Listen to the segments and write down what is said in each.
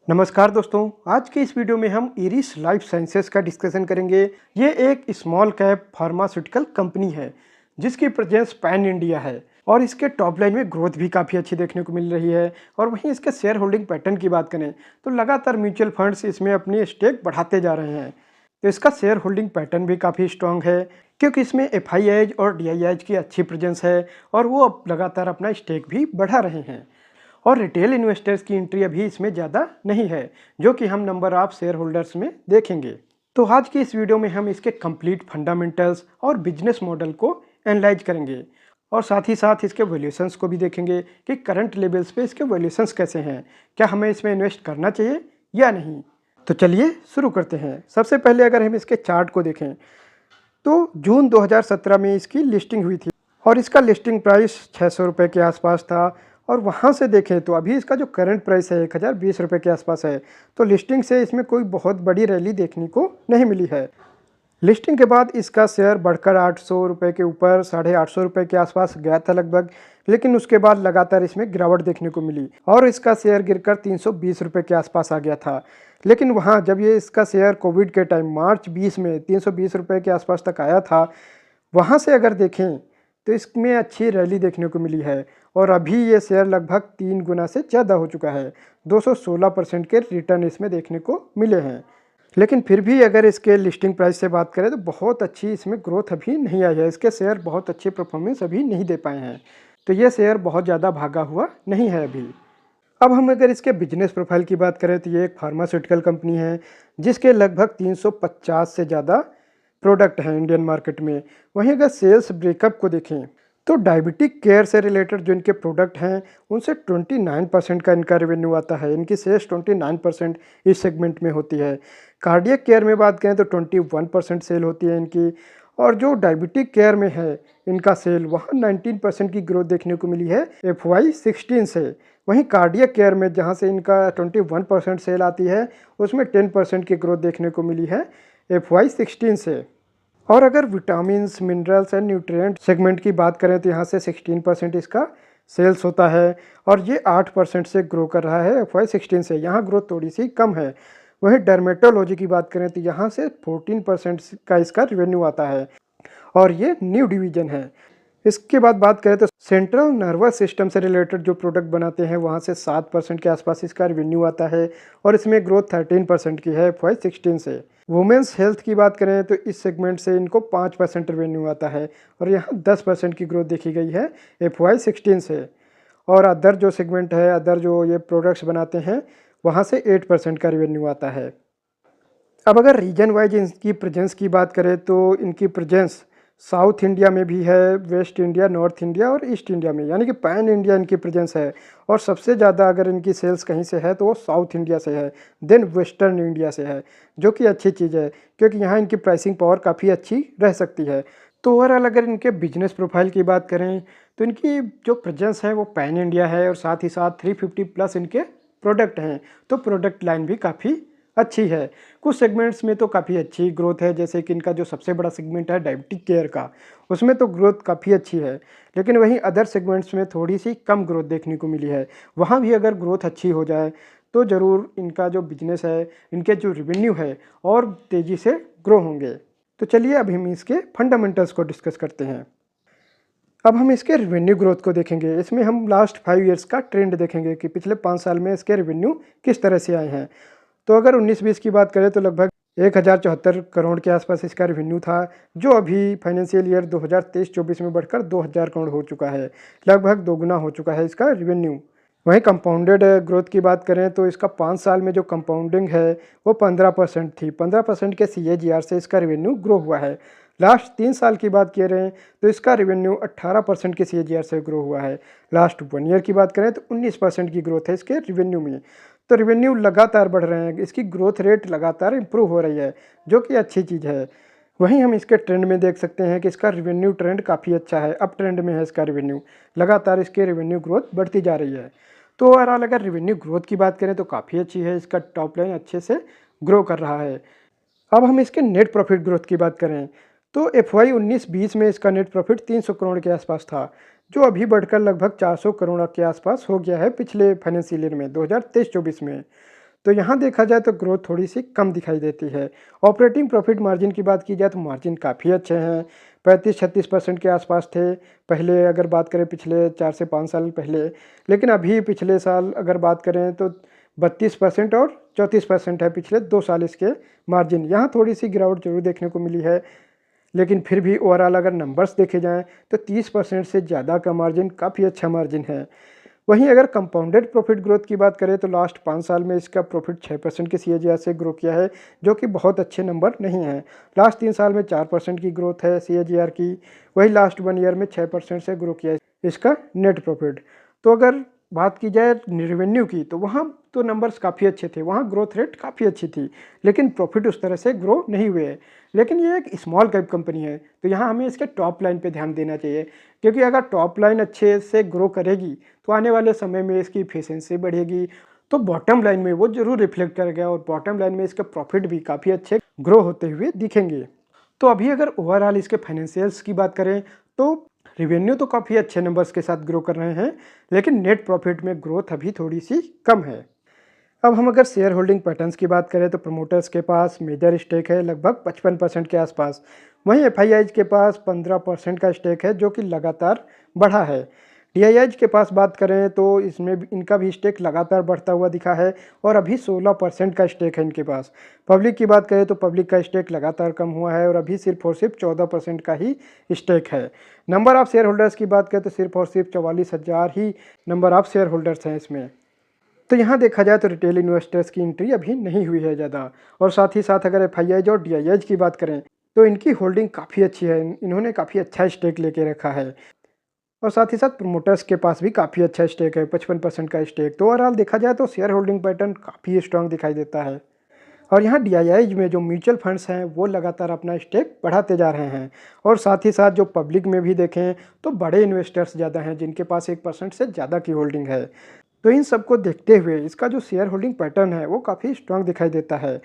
नमस्कार दोस्तों, आज के इस वीडियो में हम इरिस लाइफ साइंसेज का डिस्कशन करेंगे। ये एक स्मॉल कैप फार्मास्यूटिकल कंपनी है जिसकी प्रेजेंस पैन इंडिया है और इसके टॉप लाइन में ग्रोथ भी काफ़ी अच्छी देखने को मिल रही है। और वहीं इसके शेयर होल्डिंग पैटर्न की बात करें तो लगातार म्यूचुअल फंड्स इसमें अपनी स्टेक बढ़ाते जा रहे हैं। तो इसका शेयर होल्डिंग पैटर्न भी काफ़ी स्ट्रॉन्ग है क्योंकि इसमें एफआईआईज और डीआईआईज की अच्छी प्रेजेंस है और वो अब लगातार अपना स्टेक भी बढ़ा रहे हैं। और रिटेल इन्वेस्टर्स की एंट्री अभी इसमें ज़्यादा नहीं है, जो कि हम नंबर ऑफ शेयर होल्डर्स में देखेंगे। तो आज की इस वीडियो में हम इसके कंप्लीट फंडामेंटल्स और बिजनेस मॉडल को एनालाइज करेंगे और साथ ही साथ इसके वैल्यूएशंस को भी देखेंगे कि करंट लेवल्स पे इसके वैल्यूएशंस कैसे हैं, क्या हमें इसमें इन्वेस्ट करना चाहिए या नहीं। तो चलिए शुरू करते हैं। सबसे पहले अगर हम इसके चार्ट को देखें तो जून 2017 में इसकी लिस्टिंग हुई थी और इसका लिस्टिंग प्राइस 600 रुपये के आसपास था। और वहाँ से देखें तो अभी इसका जो करंट प्राइस है 1020 रुपये के आसपास है। तो लिस्टिंग से इसमें कोई बहुत बड़ी रैली देखने को नहीं मिली है। लिस्टिंग के बाद इसका शेयर बढ़कर 800 रुपये के ऊपर 850 रुपये के आसपास गया था लगभग, लेकिन उसके बाद लगातार इसमें गिरावट देखने को मिली और इसका शेयर गिरकर 320 रुपये के आसपास आ गया था। लेकिन वहाँ जब ये इसका शेयर कोविड के टाइम मार्च 20 में 320 रुपये के आसपास तक आया था, वहाँ से अगर देखें तो इसमें अच्छी रैली देखने को मिली है और अभी ये शेयर लगभग 3 गुना से ज़्यादा हो चुका है। 216% के रिटर्न इसमें देखने को मिले हैं। लेकिन फिर भी अगर इसके लिस्टिंग प्राइस से बात करें तो बहुत अच्छी इसमें ग्रोथ अभी नहीं आई है। इसके शेयर बहुत अच्छी परफॉर्मेंस अभी नहीं दे पाए हैं, तो ये शेयर बहुत ज़्यादा भागा हुआ नहीं है अभी। अब हम अगर इसके बिजनेस प्रोफाइल की बात करें तो ये एक फार्मास्यूटिकल कंपनी है जिसके लगभग 350 से ज़्यादा प्रोडक्ट हैं इंडियन मार्केट में। वहीं अगर सेल्स ब्रेकअप को देखें तो डायबिटिक केयर से रिलेटेड जो इनके प्रोडक्ट हैं उनसे 29% का इनका रेवेन्यू आता है। इनकी सेल्स 29% इस सेगमेंट में होती है। कार्डियक केयर में बात करें तो 21% सेल होती है इनकी। और जो डायबिटिक केयर में है इनका सेल वहाँ 19% की ग्रोथ देखने को मिली है FY16 से। वहीं कार्डियक केयर में जहाँ से इनका 21% सेल आती है उसमें 10% की ग्रोथ देखने को मिली है FY16 से। और अगर vitamins minerals and nutrient segment की बात करें तो यहाँ से 16% इसका सेल्स होता है और ये 8% से ग्रो कर रहा है FY16 से। यहाँ ग्रोथ थोड़ी सी कम है। वहीं डर्मेटोलॉजी की बात करें तो यहाँ से 14% का इसका रेवेन्यू आता है और ये न्यू डिवीजन है। इसके बाद बात करें तो सेंट्रल नर्वस सिस्टम से रिलेटेड जो प्रोडक्ट बनाते हैं वहाँ से 7% के आसपास इसका रेवेन्यू आता है और इसमें ग्रोथ 13% की है FY16 से। वुमेंस हेल्थ की बात करें तो इस सेगमेंट से इनको 5% रेवेन्यू आता है और यहाँ 10% की ग्रोथ देखी गई है FY16 से। और अदर जो सेगमेंट है, अदर जो ये प्रोडक्ट्स बनाते हैं वहाँ से 8% का रेवेन्यू आता है। अब अगर रीजन वाइज इनकी प्रेजेंस की बात करें तो इनकी प्रेजेंस साउथ इंडिया में भी है, वेस्ट इंडिया, नॉर्थ इंडिया और ईस्ट इंडिया में, यानी कि पैन इंडिया इनकी प्रेजेंस है। और सबसे ज़्यादा अगर इनकी सेल्स कहीं से है तो वो साउथ इंडिया से है, देन वेस्टर्न इंडिया से है, जो कि अच्छी चीज़ है क्योंकि यहाँ इनकी प्राइसिंग पावर काफ़ी अच्छी रह सकती है। तो ओवरऑल अगर इनके बिजनेस प्रोफाइल की बात करें तो इनकी जो प्रेजेंस है वो पैन इंडिया है और साथ ही साथ 350 प्लस इनके प्रोडक्ट हैं, तो प्रोडक्ट लाइन भी काफ़ी अच्छी है। कुछ सेगमेंट्स में तो काफ़ी अच्छी ग्रोथ है, जैसे कि इनका जो सबसे बड़ा सेगमेंट है डायबिटिक केयर का, उसमें तो ग्रोथ काफ़ी अच्छी है। लेकिन वहीं अदर सेगमेंट्स में थोड़ी सी कम ग्रोथ देखने को मिली है। वहाँ भी अगर ग्रोथ अच्छी हो जाए तो ज़रूर इनका जो बिजनेस है, इनके जो रेवेन्यू है और तेज़ी से ग्रो होंगे। तो चलिए अब हम इसके फंडामेंटल्स को डिस्कस करते हैं। अब हम इसके रेवेन्यू ग्रोथ को देखेंगे। इसमें हम लास्ट 5 ईयर्स का ट्रेंड देखेंगे कि पिछले 5 साल में इसके रेवेन्यू किस तरह से आए हैं। तो अगर 19-20 की बात करें तो लगभग 1074 करोड़ के आसपास इसका रेवेन्यू था, जो अभी फाइनेंशियल ईयर 2023-24 में बढ़कर 2000 करोड़ हो चुका है। लगभग दोगुना हो चुका है इसका रेवेन्यू। वहीं कंपाउंडेड ग्रोथ की बात करें तो इसका 5 साल में जो कंपाउंडिंग है वो 15% थी। 15% के CAGR से इसका रेवेन्यू ग्रो हुआ है। लास्ट 3 साल की बात कर रहे हैं तो इसका रेवेन्यू 18% के CAGR से ग्रो हुआ है। लास्ट 1 ईयर की बात करें तो 19% की ग्रोथ है इसके रेवेन्यू में। तो रेवेन्यू लगातार बढ़ रहे हैं, इसकी ग्रोथ रेट लगातार इंप्रूव हो रही है, जो कि अच्छी चीज़ है। वहीं हम इसके ट्रेंड में देख सकते हैं कि इसका रेवेन्यू ट्रेंड काफ़ी अच्छा है, अप ट्रेंड में है इसका रेवेन्यू, लगातार इसके रेवेन्यू ग्रोथ बढ़ती जा रही है। तो ओवरऑल अगर रेवेन्यू ग्रोथ की बात करें तो काफ़ी अच्छी है, इसका टॉप लाइन अच्छे से ग्रो कर रहा है। अब हम इसके नेट प्रॉफिट ग्रोथ की बात करें तो FY19-20 में इसका नेट प्रॉफिट 300 करोड़ के आसपास था, जो अभी बढ़कर लगभग 400 करोड़ के आसपास हो गया है पिछले फाइनेंशियल ईयर में 2023-24 में। तो यहाँ देखा जाए तो ग्रोथ थोड़ी सी कम दिखाई देती है। ऑपरेटिंग प्रॉफिट मार्जिन की बात की जाए तो मार्जिन काफ़ी अच्छे हैं, 35-36% के आसपास थे पहले, अगर बात करें पिछले 4 से 5 साल पहले। लेकिन अभी पिछले साल अगर बात करें तो 32% और 34% है पिछले 2 साल इसके मार्जिन। यहाँ थोड़ी सी गिरावट जरूर देखने को मिली है, लेकिन फिर भी ओवरऑल अगर नंबर्स देखे जाएँ तो 30% से ज़्यादा का मार्जिन काफ़ी अच्छा मार्जिन है। वहीं अगर कंपाउंडेड प्रॉफिट ग्रोथ की बात करें तो लास्ट 5 साल में इसका प्रॉफिट 6% के सीएजीआर से ग्रो किया है, जो कि बहुत अच्छे नंबर नहीं हैं। लास्ट 3 साल में 4% की ग्रोथ है सीएजीआर की, वही लास्ट 1 ईयर में 6% से ग्रो किया है इसका नेट प्रॉफिट। तो अगर बात की जाए रेवेन्यू की तो वहाँ तो नंबर्स काफ़ी अच्छे थे, वहाँ ग्रोथ रेट काफ़ी अच्छी थी, लेकिन प्रॉफिट उस तरह से ग्रो नहीं हुए हैं। लेकिन ये एक स्मॉल कैप कंपनी है, तो यहाँ हमें इसके टॉप लाइन पे ध्यान देना चाहिए, क्योंकि अगर टॉप लाइन अच्छे से ग्रो करेगी तो आने वाले समय में इसकी इफिशिएंसी बढ़ेगी, तो बॉटम लाइन में वो जरूर रिफ्लेक्ट करेगा और बॉटम लाइन में इसके प्रॉफिट भी काफ़ी अच्छे ग्रो होते हुए दिखेंगे। तो अभी अगर ओवरऑल इसके फाइनेंशियल्स की बात करें तो रेवेन्यू तो काफ़ी अच्छे नंबर्स के साथ ग्रो कर रहे हैं, लेकिन नेट प्रॉफिट में ग्रोथ अभी थोड़ी सी कम है। अब हम अगर शेयर होल्डिंग पैटर्न्स की बात करें तो प्रमोटर्स के पास मेजर स्टेक है लगभग 55% के आसपास। वहीं एफआईआईज के पास 15% का स्टेक है, जो कि लगातार बढ़ा है। डीआईआईज के पास बात करें तो इसमें इनका भी स्टेक लगातार बढ़ता हुआ दिखा है और अभी 16% का स्टेक है इनके पास। पब्लिक की बात करें तो पब्लिक का स्टेक लगातार कम हुआ है और अभी सिर्फ और सिर्फ 14% का ही स्टेक है। नंबर ऑफ शेयर होल्डर्स की बात करें तो सिर्फ और सिर्फ 44,000 ही नंबर ऑफ शेयर होल्डर्स हैं इसमें। तो यहाँ देखा जाए तो रिटेल इन्वेस्टर्स की एंट्री अभी नहीं हुई है ज़्यादा, और साथ ही साथ अगर एफआईआईज और डीआईआईज की बात करें तो इनकी होल्डिंग काफ़ी अच्छी है, इन्होंने काफ़ी अच्छा स्टेक लेके रखा है। और साथ ही साथ प्रमोटर्स के पास भी काफ़ी अच्छा स्टेक है, 55% का स्टेक। तो ओवरऑल देखा जाए तो शेयर होल्डिंग पैटर्न काफ़ी स्ट्रांग दिखाई देता है। और यहाँ डीआईआईज में जो म्यूचुअल फंड्स हैं वो लगातार अपना स्टेक बढ़ाते जा रहे हैं, और साथ ही साथ जो पब्लिक में भी देखें तो बड़े इन्वेस्टर्स ज़्यादा हैं जिनके पास 1% से ज़्यादा की होल्डिंग है। तो इन सबको देखते हुए इसका जो शेयर होल्डिंग पैटर्न है वो काफ़ी स्ट्रांग दिखाई देता है।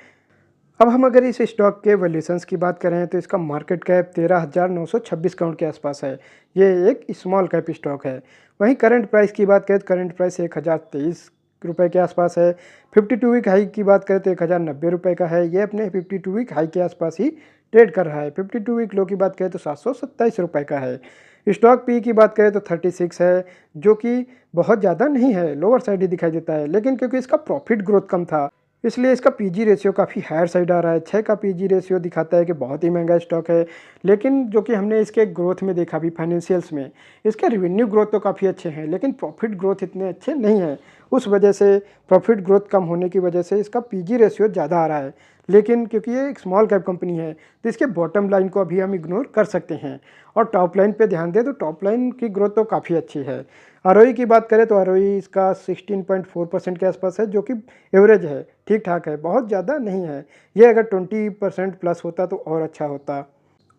अब हम अगर इस स्टॉक के वैल्यूएशंस की बात करें तो इसका मार्केट कैप 13,926 करोड़ के आसपास है। ये एक स्मॉल कैप स्टॉक है। वहीं करंट प्राइस की बात करें तो करंट प्राइस 1,023 रुपये के आसपास है। 52 वीक हाई की बात करें तो 1,090 रुपये का है। ये अपने 52 वीक हाई के आसपास ही ट्रेड कर रहा है। 52 वीक लो की बात करें तो 727 रुपये का है। स्टॉक पी की बात करें तो 36 है, जो कि बहुत ज़्यादा नहीं है, लोअर साइड ही दिखाई देता है। लेकिन क्योंकि इसका प्रॉफिट ग्रोथ कम था इसलिए इसका पीजी रेशियो काफ़ी हायर साइड आ रहा है। 6 का पीजी रेशियो दिखाता है कि बहुत ही महंगा स्टॉक है। लेकिन जो कि हमने इसके ग्रोथ में देखा भी फाइनेंशियल्स में, इसके रेवेन्यू ग्रोथ तो काफ़ी अच्छे हैं, लेकिन प्रॉफिट ग्रोथ इतने अच्छे नहीं हैं। उस वजह से प्रॉफिट ग्रोथ कम होने की वजह से इसका पीजी रेशियो ज़्यादा आ रहा है। लेकिन क्योंकि ये एक स्मॉल कैप कंपनी है तो इसके बॉटम लाइन को अभी हम इग्नोर कर सकते हैं, और टॉप लाइन पे ध्यान दें तो टॉप लाइन की ग्रोथ तो काफ़ी अच्छी है। आरओई की बात करें तो आरओई इसका 16.4% के आसपास है, जो कि एवरेज है, ठीक ठाक है, बहुत ज़्यादा नहीं है। ये अगर 20% प्लस होता तो और अच्छा होता।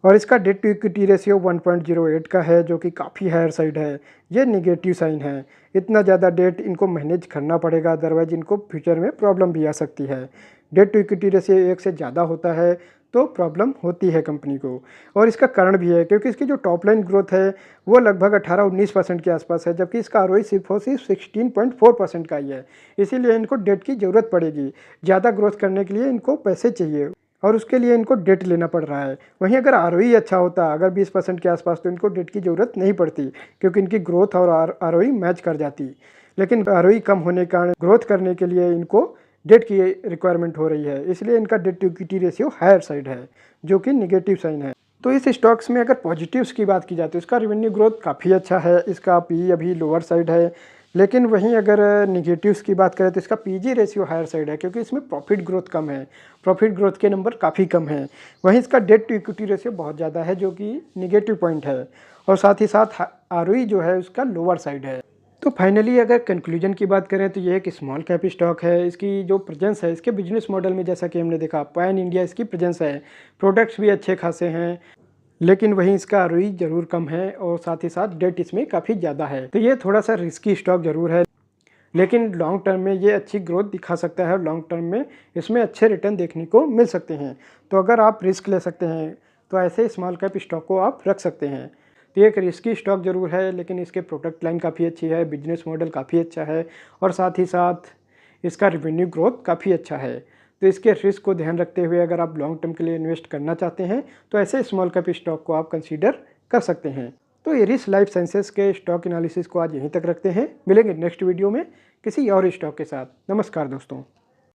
और इसका डेट टू इक्विटी रेशियो 1.08 का है, जो कि काफ़ी हायर साइड है। ये निगेटिव साइन है, इतना ज़्यादा डेट इनको मैनेज करना पड़ेगा, अदरवाइज इनको फ्यूचर में प्रॉब्लम भी आ सकती है। डेट टू इक्विटी रेशियो 1 से ज़्यादा होता है तो प्रॉब्लम होती है कंपनी को, और इसका कारण भी है क्योंकि इसकी जो टॉप लाइन ग्रोथ है वो लगभग 18-19% के आसपास है, जबकि इसका आरओई सिर्फ और सिर्फ 16.4% का ही है। इसीलिए इनको डेट की ज़रूरत पड़ेगी, ज़्यादा ग्रोथ करने के लिए इनको पैसे चाहिए और उसके लिए इनको डेट लेना पड़ रहा है। वहीं अगर आरओई अच्छा होता, अगर 20% के आसपास, तो इनको डेट की ज़रूरत नहीं पड़ती, क्योंकि इनकी ग्रोथ और आरओई मैच कर जाती। लेकिन आरओई कम होने के कारण ग्रोथ करने के लिए इनको डेट की रिक्वायरमेंट हो रही है, इसलिए इनका debt to equity ratio higher side है, जो कि निगेटिव साइन है। तो इस स्टॉक्स में अगर पॉजिटिव्स की बात की जाए तो इसका रेवेन्यू ग्रोथ काफ़ी अच्छा है, इसका पी अभी लोअर साइड है। लेकिन वहीं अगर निगेटिव्स की बात करें तो इसका पीजी रेशियो हायर साइड है, क्योंकि इसमें प्रॉफिट ग्रोथ कम है, प्रॉफिट ग्रोथ के नंबर काफ़ी कम हैं। वहीं इसका डेट टू इक्विटी रेशियो बहुत ज़्यादा है, जो कि निगेटिव पॉइंट है, और साथ ही साथ आरओई जो है उसका लोअर साइड है। तो फाइनली अगर कंक्लूजन की बात करें तो ये एक स्मॉल कैप स्टॉक है। इसकी जो प्रेजेंस है, इसके बिजनेस मॉडल में जैसा कि हमने देखा, पैन इंडिया इसकी प्रेजेंस है, प्रोडक्ट्स भी अच्छे खासे हैं, लेकिन वहीं इसका आरओई ज़रूर कम है, और साथ ही साथ डेट इसमें काफ़ी ज़्यादा है। तो ये थोड़ा सा रिस्की स्टॉक ज़रूर है, लेकिन लॉन्ग टर्म में ये अच्छी ग्रोथ दिखा सकता है और लॉन्ग टर्म में इसमें अच्छे रिटर्न देखने को मिल सकते हैं। तो अगर आप रिस्क ले सकते हैं तो ऐसे स्मॉल कैप स्टॉक को आप रख सकते हैं। तो ये एक रिस्की स्टॉक ज़रूर है, लेकिन इसके प्रोडक्ट लाइन काफ़ी अच्छी है, बिजनेस मॉडल काफ़ी अच्छा है, और साथ ही साथ इसका रेवेन्यू ग्रोथ काफ़ी अच्छा है। तो इसके रिस्क को ध्यान रखते हुए अगर आप लॉन्ग टर्म के लिए इन्वेस्ट करना चाहते हैं तो ऐसे स्मॉल कैप स्टॉक को आप कंसीडर कर सकते हैं। तो इरिस लाइफ साइंसेज के स्टॉक एनालिसिस को आज यहीं तक रखते हैं। मिलेंगे नेक्स्ट वीडियो में किसी और स्टॉक के साथ। नमस्कार दोस्तों।